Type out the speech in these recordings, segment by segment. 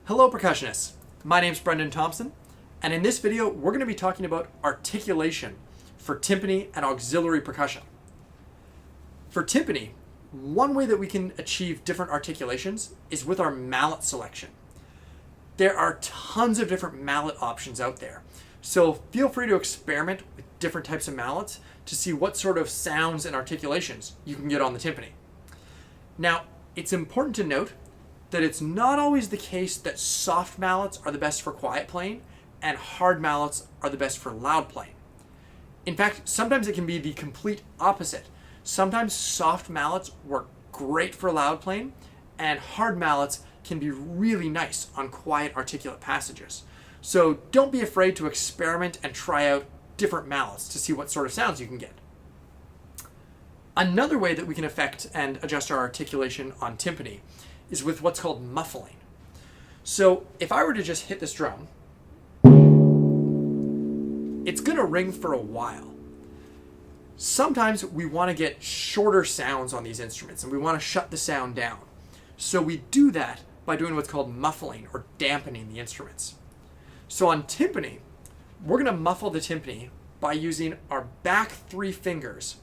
Hello percussionists, my name's Brendan Thompson, and in this video we're going to be talking about articulation for timpani and auxiliary percussion. For timpani, one way that we can achieve different articulations is with our mallet selection. There are tons of different mallet options out there, so feel free to experiment with different types of mallets to see what sort of sounds and articulations you can get on the timpani. Now, it's important to note that it's not always the case that soft mallets are the best for quiet playing and hard mallets are the best for loud playing. In fact, sometimes it can be the complete opposite. Sometimes soft mallets work great for loud playing and hard mallets can be really nice on quiet articulate passages. So don't be afraid to experiment and try out different mallets to see what sort of sounds you can get. Another way that we can affect and adjust our articulation on timpani is with what's called muffling. So if I were to just hit this drum, it's going to ring for a while. Sometimes we want to get shorter sounds on these instruments and we want to shut the sound down. So we do that by doing what's called muffling or dampening the instruments. So on timpani, we're going to muffle the timpani by using our back three fingers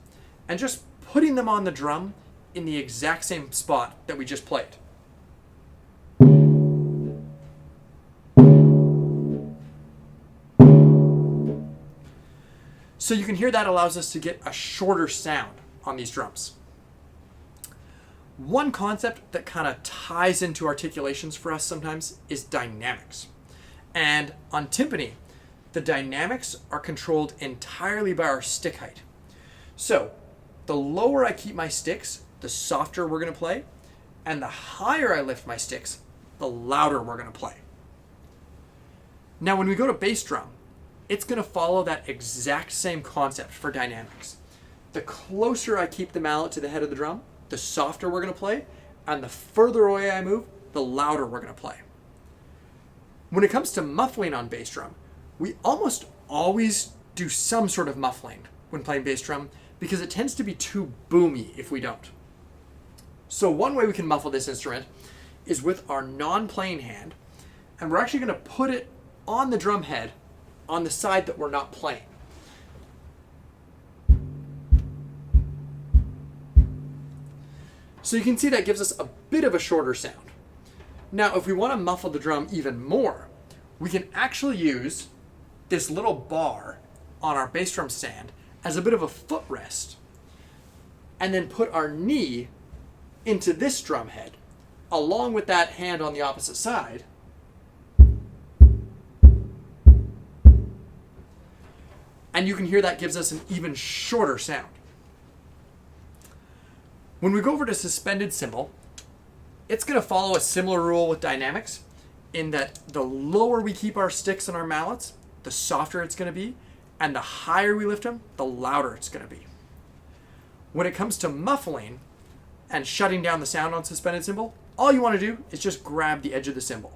and just putting them on the drum in the exact same spot that we just played. So you can hear that allows us to get a shorter sound on these drums. One concept that kind of ties into articulations for us sometimes is dynamics. And on timpani, the dynamics are controlled entirely by our stick height. So the lower I keep my sticks, the softer we're going to play, and the higher I lift my sticks, the louder we're going to play. Now when we go to bass drum, it's going to follow that exact same concept for dynamics. The closer I keep the mallet to the head of the drum, the softer we're going to play, and the further away I move, the louder we're going to play. When it comes to muffling on bass drum, we almost always do some sort of muffling when playing bass drum because it tends to be too boomy if we don't. So one way we can muffle this instrument is with our non-playing hand, and we're actually going to put it on the drum head on the side that we're not playing. So you can see that gives us a bit of a shorter sound. Now, if we want to muffle the drum even more, we can actually use this little bar on our bass drum stand as a bit of a footrest, and then put our knee into this drum head, along with that hand on the opposite side, and you can hear that gives us an even shorter sound. When we go over to suspended cymbal, it's going to follow a similar rule with dynamics in that the lower we keep our sticks and our mallets, the softer it's going to be, and the higher we lift them, the louder it's going to be. When it comes to muffling and shutting down the sound on suspended cymbal, all you want to do is just grab the edge of the cymbal.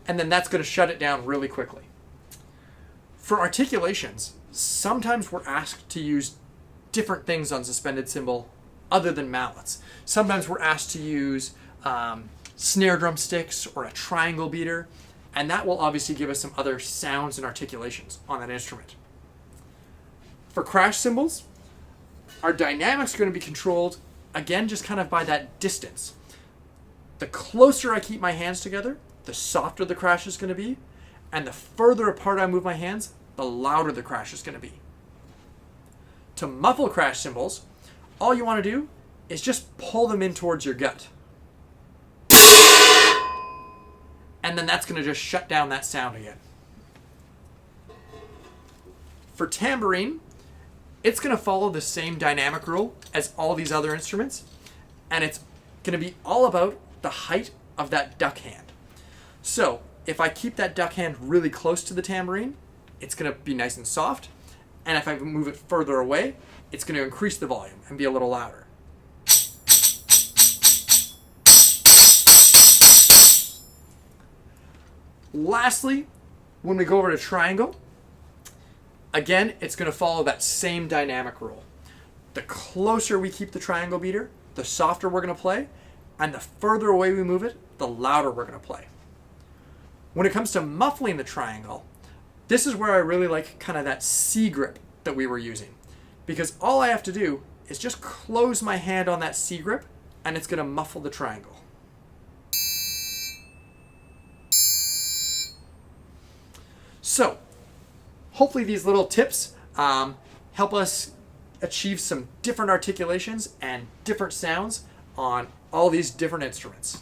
And then that's going to shut it down really quickly. For articulations, sometimes we're asked to use different things on suspended cymbal other than mallets. Sometimes we're asked to use snare drum sticks or a triangle beater, and that will obviously give us some other sounds and articulations on that instrument. For crash cymbals, our dynamics are going to be controlled, again, just kind of by that distance. The closer I keep my hands together, the softer the crash is going to be, and the further apart I move my hands, the louder the crash is going to be. To muffle crash cymbals, all you want to do is just pull them in towards your gut. And then that's going to just shut down that sound again. For tambourine, it's going to follow the same dynamic rule as all these other instruments, and it's going to be all about the height of that duck hand. So if I keep that duck hand really close to the tambourine, it's going to be nice and soft, and if I move it further away, it's going to increase the volume and be a little louder. Lastly, when we go over to triangle, again, it's going to follow that same dynamic rule. The closer we keep the triangle beater, the softer we're going to play, And the further away we move it, the louder we're going to play. When it comes to muffling the triangle, this is where I really like kind of that C grip that we were using. Because all I have to do is just close my hand on that C grip and it's going to muffle the triangle. So, hopefully these little tips help us achieve some different articulations and different sounds on all these different instruments.